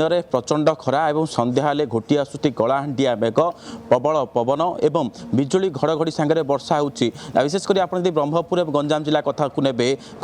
रे प्रचंड खरा और संध्या हेले घोटी आसुची कलाहांडिया मेघ प्रबल पवन एवं बिजुली घड़घड़ी सांगे वर्षा होची विशेषकर आप ब्रह्मपुर और गंजाम जिला कथा को ने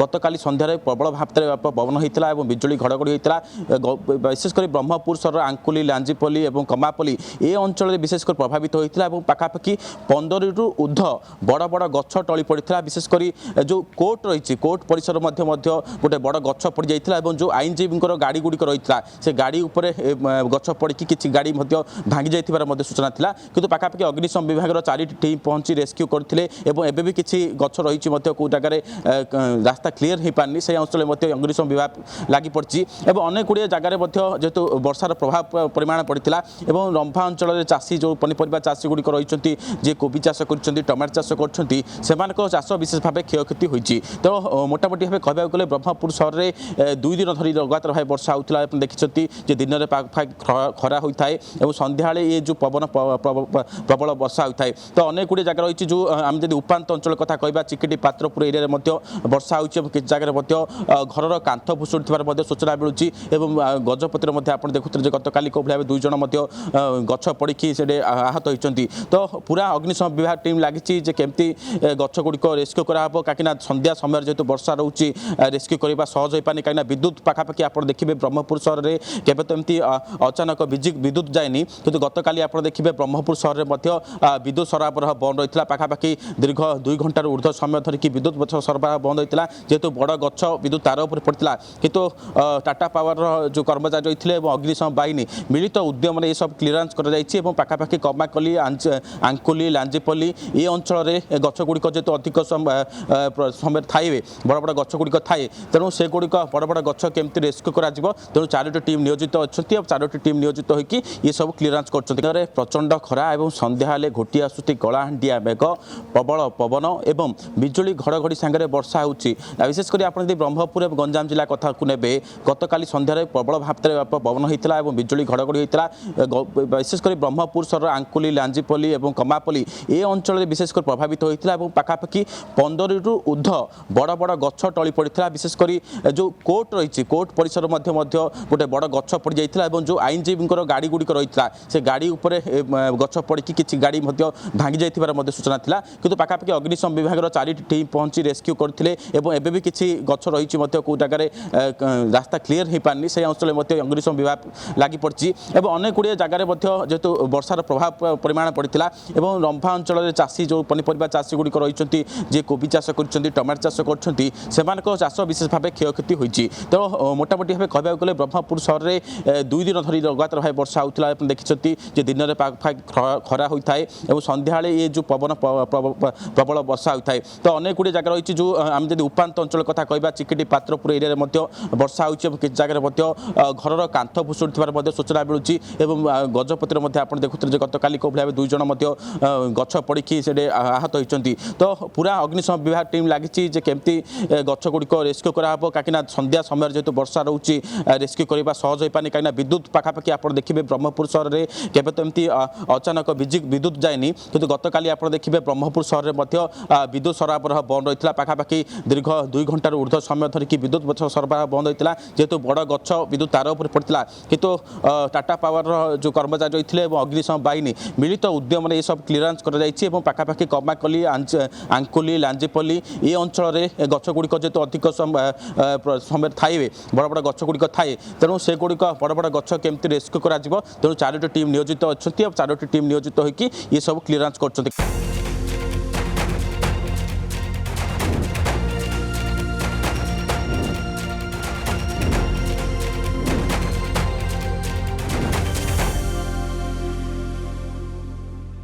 गतकाली संध्यार प्रबल भाव पवन होता है बिजुली घड़घड़ी होता विशेषकर ब्रह्मपुर सहर आंकुली लांजीपल्ली और कमापल्ली ये अंचल विशेषकर प्रभावित होता है पाखापाखि 15 रु ऊर्ध बड़ बड़ गछ टली पड़ा विशेषकर जो कोर्ट रही कोर्ट परिसर गोटे बड़ गछ पड़ जाता है जो आईनजीवी गाड़ी गुड़िक रही से गाड़ी उपरे गछ पड़ी किसी गाड़ी भांगी जाइथिबार सूचना थिला किंतु पाखापाखि अग्निशम विभाग 4 टीम पहुंची रेस्क्यू करथिले एवं एबे भी किसी गछ रही को जगह रास्ता क्लीयर हो पारनी से अंचल अग्निशम विभाग लगी पड़ी और अनेक गुड़िया जगार जेहेतु वर्षार प्रभाव परिमाण पड़ता और रंभा अंचल चाषी जो पनीपरिया चाषी गुड़िक रही जी कोबी चाष कर टमाटो चाष कर चाष विशेष भाव क्षयक्षति होती तो मोटामोटी भाव कहवाक गले ब्रह्मपुर सहर में 2 दिन धरी लगातार भाव वर्षा होता देखिं दिन में खरा होता है और संध्या ये जो पवन प्रबल वर्षा होता है तो अनेक गुड़े जगह रही जो आम जब उपात अंचल कथा कह चिकिटी पात्रपुर एरिया वर्षा हो किसी जगह घर कांथ भुशुड़ सूचना मिलूँ गजपतिर आप देखुते गतकाली को भाव 2 जन गछ पड़ी से आहत होती तो पूरा अग्निशम विभाग टीम लगी केमती गछ गुड़िक रेस्क्यू कराब कहीं संध्या समय जेहतु वर्षा रोचे रेस्क्यू करने सहज हो पानी कहीं विद्युत पाखापाखि आप देखिए ब्रह्मपुर सहर में केबे तो एमती अचानक विद्युत जाएनि किंतु गतकाली आप देखिए ब्रह्मपुर सहर में विद्युत सरबराह बंद रही है पाखापाखि दीर्घ 2 घंटार ऊर्ध्व समय धरिकी विद्युत सरबराह बंद होता जेहेतु बड़ गछ विद्युत तार उपर पड़ता किंतु टाटा पावर जो कर्मचारी रही अग्निशम बाहिनी मिलित उद्यम ये सब क्लीयरेंस कर पाखापाखि कमाकली आंकुली लांजीपल्ली ये अंचल गछ गुड़िक जेहेतु अधिक समय थाए बड़ बड़ गछ गुड़िक थाए तेणु से गुड़िक बड़ बड़ गछ केमती रेस्क्यू कर तेणु 4 टीम नियोजित अच्छा 4 टीम नियोजित होगी ये सब क्लीयरेंस कर प्रचंड खरा और संध्या हेले घोटी आसुची कलाहांडिया मेघ प्रबल पवन एवं बिजुली घड़घड़ी सांगे वर्षा होची विशेषकर आप ब्रह्मपुर और गंजाम जिला कथा को ने गतकाली संध्यार प्रबल भाव पवन होता है बिजुली घड़घड़ी होता विशेषकर ब्रह्मपुर सहर आंकुली लांजीपल्ली और कमापल्ली ये अंचल विशेषकर प्रभावित होता है पाखापाखि 15 रु ऊर्ध बड़ बड़ गछ टली पड़ा विशेषकर जो कोर्ट रही कोर्ट परिसर गोटे बड़ गछ पड़ जाता है जो आईनजीवी गाड़ी गुड़िक रही से गाड़ी उपरे गछ पड़ी किसी गाड़ी भांगी जाइथिबार सूचना थिला किंतु पाखापाखि अग्निशम विभाग 4 टीम पहुंची रेस्क्यू करथिले और एबे भी किसी गछ रही जगह रास्ता क्लीयर हो पारनी से अंचल अग्निशम विभाग लगी पड़ी और अनेक गुड़िया जगार जेहेतु वर्षार प्रभाव परिमाण पड़ता और रंभा अंचल चाषी जो पनीपरिया चाषी गुड़िक रही जी कोबी चाष कर टमाटो चाष कर चाष विशेष भाव क्षयक्षति होती तो मोटामोटी भाव कहवाक गले ब्रह्मपुर सहर में 2 दिन धरी लगातार भाव वर्षा होता है देखिं दिन में खरा होता है और संध्या ये जो पवन प्रबल वर्षा होता है तो अनेक गुड़े जगह रही जो आम जब उपात अंचल कथा कह चिकिटी पात्रपुर एरिया वर्षा हो किसी जगह घर कांथ भुशुड़ सूचना मिलूँ गजपतिर आप देखुते गतकाली को भाव 2 जन गछ पड़ी से आहत होती तो पूरा अग्निशम विभाग टीम लगी केमती गछ गुड़िक रेस्क्यू कराब कहीं संध्या समय जेहतु वर्षा रोचे रेस्क्यू करने सहज हो पानी कहीं विद्युत पाखापाखि आप देखिए ब्रह्मपुर सहर में केबे तो एमती अचानक विद्युत जाएनि किंतु गतकाली आप देखिए ब्रह्मपुर सहर में विद्युत सरबराह बंद रही है पाखापाखि दीर्घ 2 घंटार ऊर्ध्व समय धरिकी विद्युत सरबराह बंद होता जेहेतु बड़ गछ विद्युत तार उपर पड़ता किंतु टाटा पावर जो कर्मचारी रही अग्निशम बाहिनी मिलित उद्यम ये सब क्लीयरेंस कर पाखापाखि कमाकली आंकुली लांजीपल्ली ये अंचल गछ गुड़िक जेहेतु अधिक समय थाए बड़ बड़ गछ गुड़िक थाए तेणु से गुड़िक बड़ बड़ गछ केमती रेस्क्यू कर तेणु 4 टीम नियोजित अच्छा 4 टीम नियोजित होगी ये सब क्लीयरेंस कर